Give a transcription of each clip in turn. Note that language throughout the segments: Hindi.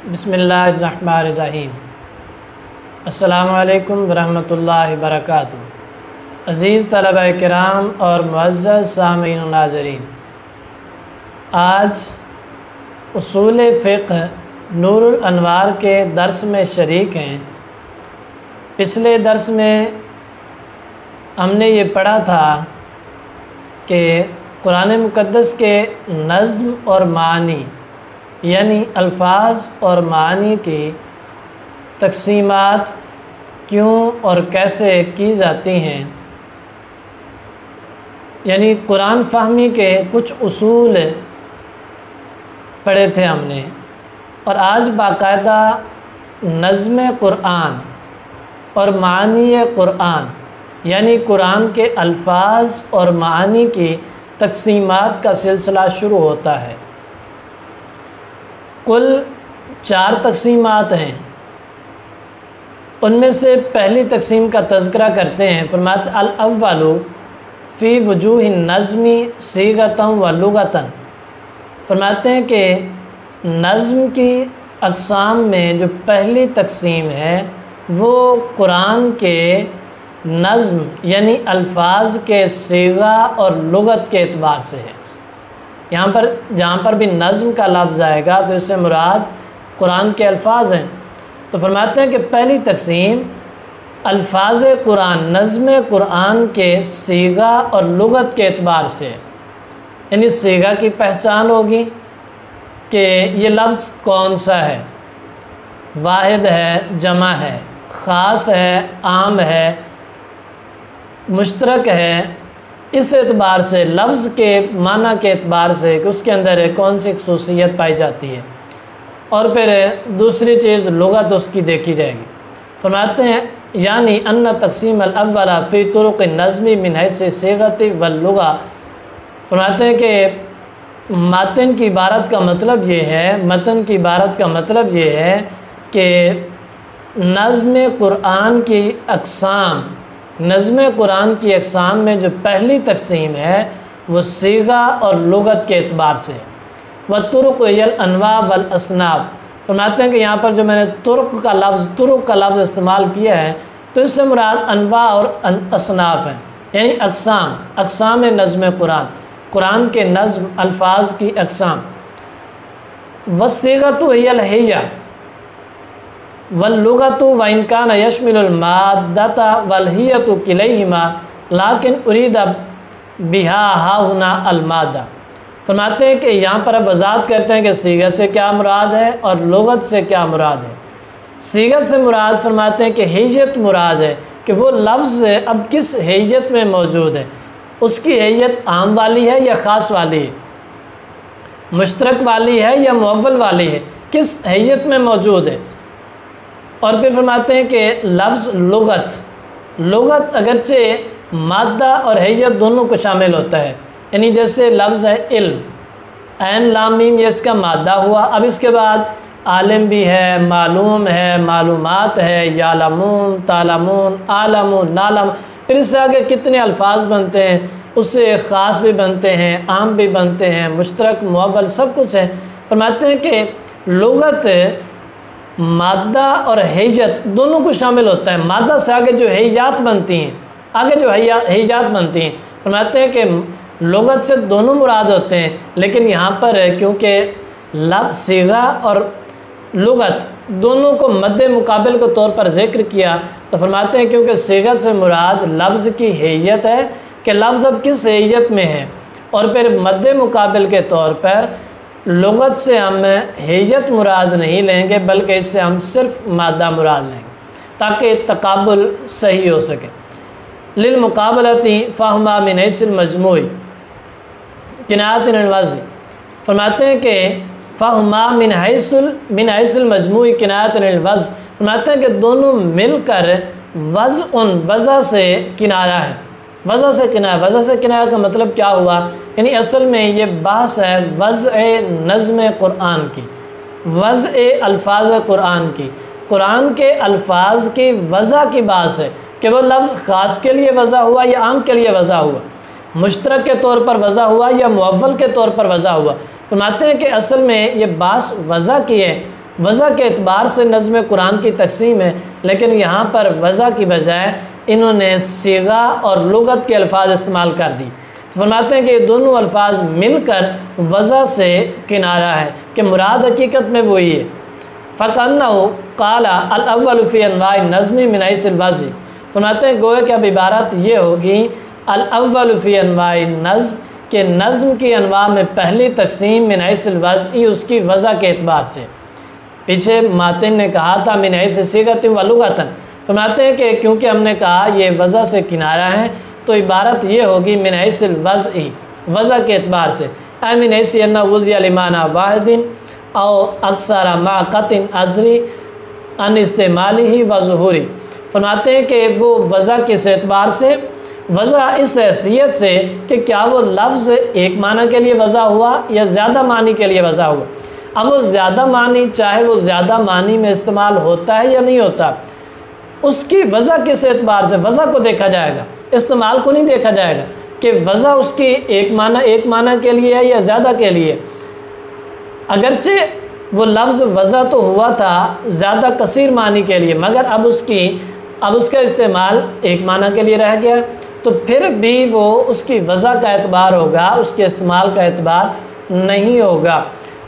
बिस्मिल्लाहिर्रहमानिर्रहीम। अस्सलामुअलैकुम वरहमतुल्लाहि वबरकातुहू। अज़ीज़ तलबा किराम और मुअज़्ज़ज़ सामीईन व नाज़रीन, आज उसूल फ़िक़्ह नूरुल अनवार के दर्स में शरीक हैं। पिछले दर्स में हमने ये पढ़ा था कि कुरान मुक़द्दस के नज़्म और मानी यानी अल्फाज और मानी की तक़सीमात क्यों और कैसे की जाती हैं, यानी कुरान फ़हमी के कुछ उसूल पढ़े थे हमने। और आज बाकायदा नज़्म कुरान और मानी कुरान यानी कुरान के अल्फाज और मानी की तक़सीमात का सिलसिला शुरू होता है। कुल 4 तक़सीमात हैं। उनमें से पहली तक़सीम का तज़किरा करते हैं। फरमाते अल अव्वलु फ़ी वजूहि नज़्मी सीगतन व लुगतन। फरमाते हैं कि नज़्म की अक़साम में जो पहली तक़सीम है वो कुरान के नज़्म यानी अल्फाज के सीगा और लुगत के एतबार से है। यहाँ पर जहाँ पर भी नज़्म का लफ्ज़ आएगा तो इससे मुराद कुरान के अल्फाज हैं। तो फरमाते हैं कि पहली तक़सीम अल्फाज कुरान नज़्म कुरान के सीगा और लुगत के एतबार से, यानी सीगा की पहचान होगी कि ये लफ्ज़ कौन सा है, वाहिद है, जमा है, ख़ास है, आम है, मुश्तरक है। इस एतबार से लफ्ज़ के माना के एतबार से कि उसके अंदर कौन सी ख़ुसूसियत पाई जाती है, और फिर दूसरी चीज़ लुगत उसकी देखी जाएगी। फरमाते हैं यानी अन्ना तक़सीम अल-अव्वला फ़ी तुरुक़ नज़्मी मिन हैसी सीगति वल लुगा। फरमाते हैं कि मतन की इबारत का मतलब ये है, मतन की इबारत का मतलब ये है कि नज़्म कुरान की अक़साम, नज़्म कुरान की अक़साम में जो पहली तक़सीम है वो सीगा और लुगत के एतबार से। व तुरुक़ यल अनवा वल असनाफ़। फरमाते हैं कि यहाँ पर जो मैंने तुरुक़ का लफ्ज़ इस्तेमाल किया है तो इससे मुराद अनवा और असनाफ़ हैं, यानी अक़साम, अक़साम नज़्म कुरान, कुरान के नज़्म अल्फाज की अक़साम। वसीगतु हियल हिया वल्लुगतु व इन कान यशमिलुल माद्दता वल हियतु किलैहिमा लाकिन उरीदा बिहा हाहुना अल मादा। फरमाते हैं कि यहाँ पर अब वज़ाहत करते हैं कि सीगा से क्या मुराद है और लुगत से क्या मुराद है। सीगा से मुराद फरमाते हैं कि हैयत मुराद है कि वो लफ्ज़ अब किस हैयत में मौजूद है, उसकी हैयत आम वाली है या ख़ास वाली है, मुश्तरक वाली है या मुअव्वल वाली है, किस हैयत में मौजूद है। और फिर फरमाते हैं कि लफ्ज़ लुगत अगरचे मादा और हैयत दोनों को शामिल होता है, यानी जैसे लफ्ज़ है इल्म, ऐन लाम मीम, ये इसका मादा हुआ। अब इसके बाद आलिम भी है, मालूम है, मालूमात है, यालमून, तालमून, आलमून, नालम। फिर इससे आगे कितने अल्फाज बनते हैं, उससे ख़ास भी बनते हैं, आम भी बनते हैं, मुश्तरक, मुअव्वल, सब कुछ है। फरमाते हैं कि लुगत मादा और हैयत दोनों को शामिल होता है। मादा से आगे जो हैयात बनती हैं, आगे जो हैयात बनती हैं, फरमाते हैं कि लुगत से दोनों मुराद होते हैं, लेकिन यहाँ पर क्योंकि लफ्ज़ सीगा और लुगत दोनों को मद्दे मुकाबिल के तौर पर ज़िक्र किया तो फरमाते हैं क्योंकि सीगा से मुराद लफ्ज़ की हैयत है कि लफ्ज़ अब किस हैयत में है, और फिर मद्दे मुकाबिल के तौर पर लुगत से हम हैयत मुराद नहीं लेंगे बल्कि इससे हम सिर्फ मादा मुराद लेंगे ताकि तकाबुल सही हो सके। लिल मुकाबलती फ़हमा मिन हैसिल मजमूई किनायत अनिल वज़्न। फरमाते हैं कि फ़हमा मिन हैसिल मजमूई किनायत अनिल वज़्न। फरमाते हैं कि दोनों मिलकर वज़ा से किनारा है। वज़ा से किनाया का मतलब क्या हुआ, यानी असल में ये बास है वज़अ नज़्म कुरान की, वज़अ अल्फाज कुरान की, कुरान के अल्फाज की वज़ा की बास है कि वो लफ्ज़ ख़ास के लिए वज़ा हुआ या आम के लिए वज़ा हुआ, मुश्तरक के तौर पर वज़ा हुआ या मुअव्वल के तौर पर वज़ा हुआ। फरमाते हैं कि असल में ये बास वज़ा की है वज़ा के एतबार से नज़्म कुरान की तकसीम है, लेकिन यहाँ पर वज़ा की बजाय इन्होंने सीगा और लुगत के अल्फाज इस्तेमाल कर दी। तो फरमाते हैं कि ये दोनों अल्फाज मिलकर वज़ा से किनारा है कि मुराद हकीकत में वही है। फ़कन्नहु क़ाला अल अव्वलु फ़ी अनवाइ नज़्मी मिन हैसिल वज़्इ, फरमाते हैं गोया कि अब इबारत ये होगी अल अव्वलु फ़ी अनवाइ नज़्म, के नज़्म की अनवा में पहली तकसीम मिन हैसिल वज़्इ, उसकी वज़ा के एतबार से। पीछे मातिन ने कहा था मिन हैसिल सीगतिन व लुगतन, फरमाते हैं कि क्योंकि हमने कहा ये वज़ा से किनारा है तो इबारत ये होगी मिन हैसिल वज़्इ, वज़ा के एतबार से। ऐ मिन हैसिल अन्ना वुज़िया लिमाना वाहिदिन औ अक्सरा मा क़तिन अज़री अन इस्तेमालिही व ज़ुहूरी, फरमाते हैं कि वो वज़ा किस एतबार से, वज़ा इस हैसियत से कि क्या वो लफ्ज़ एक माना के लिए वज़ा हुआ या ज़्यादा मानी के लिए वज़ा हुआ। अब वो ज़्यादा मानी, चाहे वो ज़्यादा मानी में इस्तेमाल होता है या नहीं होता, उसकी वज़ा किस एतबार से, वज़ा को देखा जाएगा, इस्तेमाल को नहीं देखा जाएगा कि वज़ा उसकी एक माना के लिए है या ज़्यादा के लिए। अगरचे वो लफ्ज़ वज़ा तो हुआ था ज़्यादा कसीर मानी के लिए, मगर अब उसका इस्तेमाल एक माना के लिए रह गया, तो फिर भी वो उसकी वज़ा का एतबार होगा, उसके इस्तेमाल का एतबार नहीं होगा।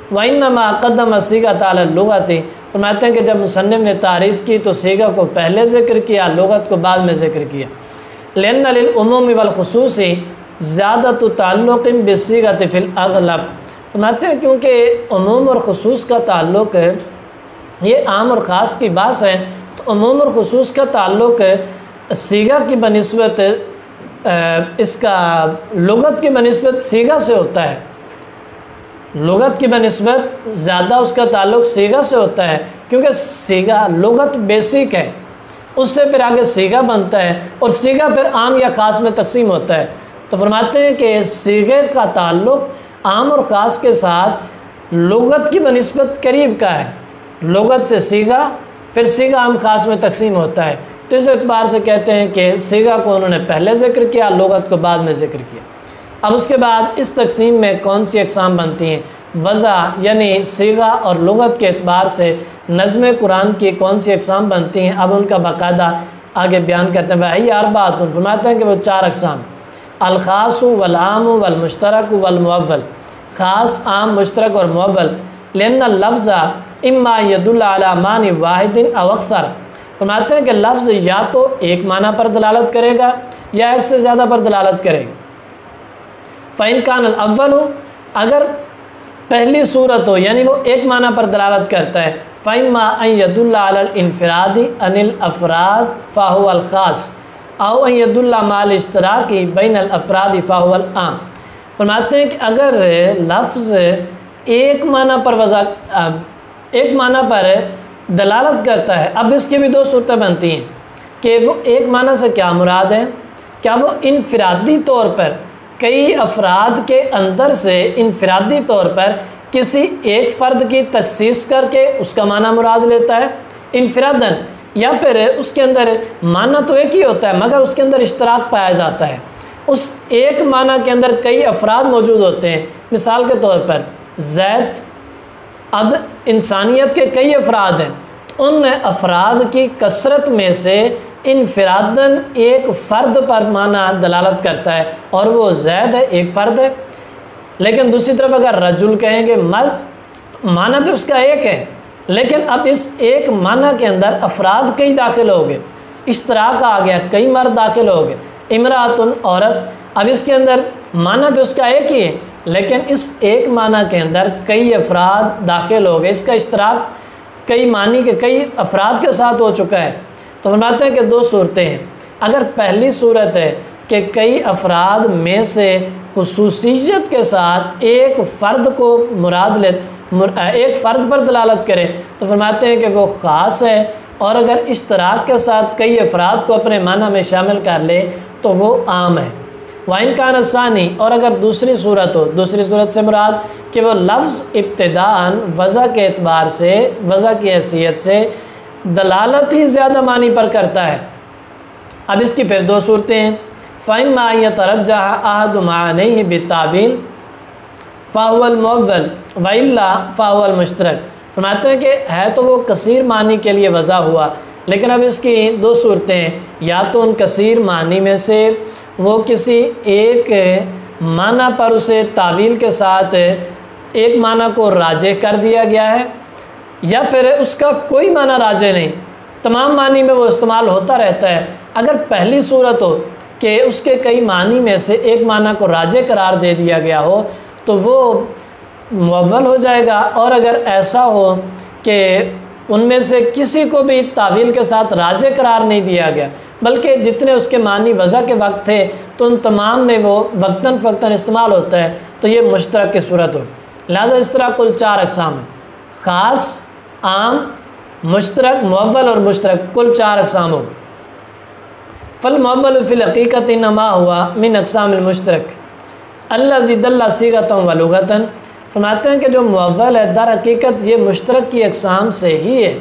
वइन्नमा क़द्दम सीगत अला लुगति, फरमाते हैं कि जब मुसन्निफ़ ने तारीफ़ की तो सीगा को पहले ज़िक्र किया, लुगत को बाद में ज़िक्र किया। लिअन्न लिल उमूमी वल खुसूसी ज़्यादतु ताल्लुक़िन बिस्सीगति फ़िल अग़लब, फरमाते हैं क्योंकि उमूम और खुसूस का ताल्लुक़ ये आम और ख़ास की बात है, तो उमूम और खुसूस का ताल्लुक़ सीगा की बनिस्बत इसका लुगत की बनिस्बत सीगा से होता है, लुगत की बनिस्बत ज़्यादा उसका ताल्लुक़ सीगा से होता है, क्योंकि सीगा लुगत बेसिक है, उससे फिर आगे सीगा बनता है और सीगा फिर आम या ख़ास में तकसीम होता है। तो फरमाते हैं कि सीगे का ताल्लुक़ आम और ख़ास के साथ लुगत की बनिस्बत करीब का है, लुगत से सीगा, फिर सीगा आम ख़ास में तकसीम होता है। तो इस एतबार से कहते हैं कि सीगा को उन्होंने पहले ज़िक्र किया, लुगत को बाद में ज़िक्र किया। अब उसके बाद इस तकसीम में कौन सी अक़साम बनती हैं, वज़ा यानी सीगा और लुगत के एतबार से नज़्म कुरान की कौन सी अक़साम बनती हैं, अब उनका बाकायदा आगे बयान करते हैं। वही अरबात, फरमाते हैं कि वो 4 अक़साम, अल-ख़ासु वल आमु वल मुश्तरकु वल मुअव्वल, ख़ास, आम, मुश्तरक और मुअव्वल। लिअन्न लफ्ज़ा इम्मा यदुल्लु अला मानी वाहिदिन अव अक्सर, फरमाते हैं कि लफ्ज़ या तो एक माना पर दलालत करेगा या एक से ज़्यादा पर दलालत करेगा। फ़इन कान अल-अव्वल, अगर पहली सूरत हो यानी वो एक माना पर दलालत करता है, फ़इम्मा अन यदुल्ला अलल इन्फ़िरादी अनिल अफ़राद फ़हुवल ख़ास औ अन यदुल्ला माल इश्तराकी बैनल अफ़रादी फ़हुवल आम, फरमाते हैं कि अगर लफ्ज़ एक माना पर दलालत करता है, अब इसकी भी 2 सूरतें बनती हैं कि वो एक माना से क्या मुराद है, क्या वो इनफिरादी तौर पर कई अफराद के अंदर से इनफिरादी तौर पर किसी एक फ़र्द की तखसीस करके उसका माना मुराद लेता है इनफिरादन, या फिर उसके अंदर माना तो एक ही होता है मगर उसके अंदर इश्तराक पाया जाता है, उस एक माना के अंदर कई अफराद मौजूद होते हैं। मिसाल के तौर पर ज़ैद, अब इंसानियत के कई अफराद हैं, तो उन अफराद की कसरत में से इनफिरादन एक फ़र्द पर माना दलालत करता है और वो ज़ैद है, एक फ़र्द है। लेकिन दूसरी तरफ अगर रजुल कहेंगे मर्द, तो माना तो उसका एक है, लेकिन अब इस एक माना के अंदर अफराद कई दाखिल हो गए, इश्तराक आ गया, कई मर्द दाखिल हो गए। इमरातुन, औरत, अब इसके अंदर माना तो उसका एक ही है, लेकिन इस एक माना के अंदर कई अफराद दाखिल हो गए, इसका इश्तराक कई मानी के कई अफराद के साथ हो चुका है। तो फरमाते हैं कि 2 सूरतें हैं। अगर पहली सूरत है कि कई अफराद में से खुसूसियत के साथ एक फ़र्द को एक फ़र्द पर दलालत करें, तो फरमाते हैं कि वो ख़ास है, और अगर इश्तराक के साथ कई अफराद को अपने माना में शामिल कर ले तो वो आम है। वाइन कान असानी, और अगर दूसरी सूरत हो, दूसरी सूरत से मुराद कि वो लफ्ज़ इब्तिदान वज़ा के एतबार से, वज़ा की हैसियत से दलालत ही ज़्यादा मानी पर करता है। अब इसकी फिर 2 सूरतें हैं। फ़इम्मा यतरज्जह अहदु मानैहि बित्तावील फ़हुवल मुअव्वल वइल्ला फ़हुवल मुश्तरक, फरमाते हैं कि है तो वो कसीर मानी के लिए वज़ा हुआ, लेकिन अब इसकी दो सूरतें हैं, या तो उन कसीर मानी में से वो किसी एक माना पर उसे तावील के साथ एक माना को राजे कर दिया गया है, या फिर उसका कोई माना राजे नहीं, तमाम मानी में वो इस्तेमाल होता रहता है। अगर पहली सूरत हो कि उसके कई मानी में से एक माना को राजे करार दे दिया गया हो तो वो मुअव्वल हो जाएगा, और अगर ऐसा हो कि उनमें से किसी को भी तावील के साथ राजे करार नहीं दिया गया, बल्कि जितने उसके मानी वज़ा के वक्त थे तो उन तमाम में वो वक्तन फ़क्तन इस्तेमाल होता है, तो ये मुश्तरक की सूरत हो। लिहाजा इस तरह कुल 4 अक़साम हैं, ख़ास, आम, मुश्तरक, मुअव्वल और मुश्तरक, कुल 4 अक़साम हो। फ़ल मुअव्वल फ़िल हक़ीक़त इन्नमा हुआ मिन अक़सामिल मुश्तरक अल्लज़ी दल्ला सीगतन व लुगतन। फरमाते हैं कि जो मुअव्वल है दर हकीकत ये मुश्तरक की अक़साम से ही है,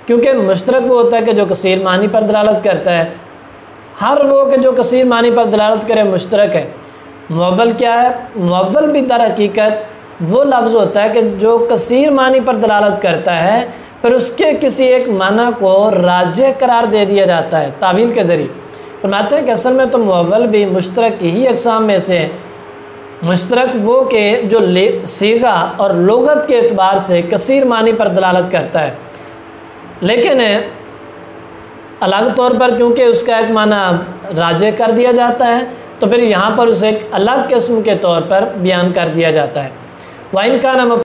क्योंकि मुश्तरक वो होता है कि जो कसीर मानी पर दलालत करता है, हर वो कि जो कसीर मानी पर दलालत करे मुश्तरक है। मुअव्वल क्या है? मुअव्वल भी दर हकीकत वो लफ्ज़ होता है कि जो कसीर मानी पर दलालत करता है फिर उसके किसी एक माना को राजे करार दे दिया जाता है तावील के ज़रिए। फरमाते हैं कि असल में तो मुअव्वल भी मुश्तरक की ही अक़साम में से है। मुश्तरक वो के जो सीगा और लुगत के एतबार से कसीर मानी पर दलालत करता है, लेकिन अलग तौर पर क्योंकि उसका एक माना राजे कर दिया जाता है तो फिर यहाँ पर उसे एक अलग किस्म के तौर पर बयान कर दिया जाता है। वाइन का नाम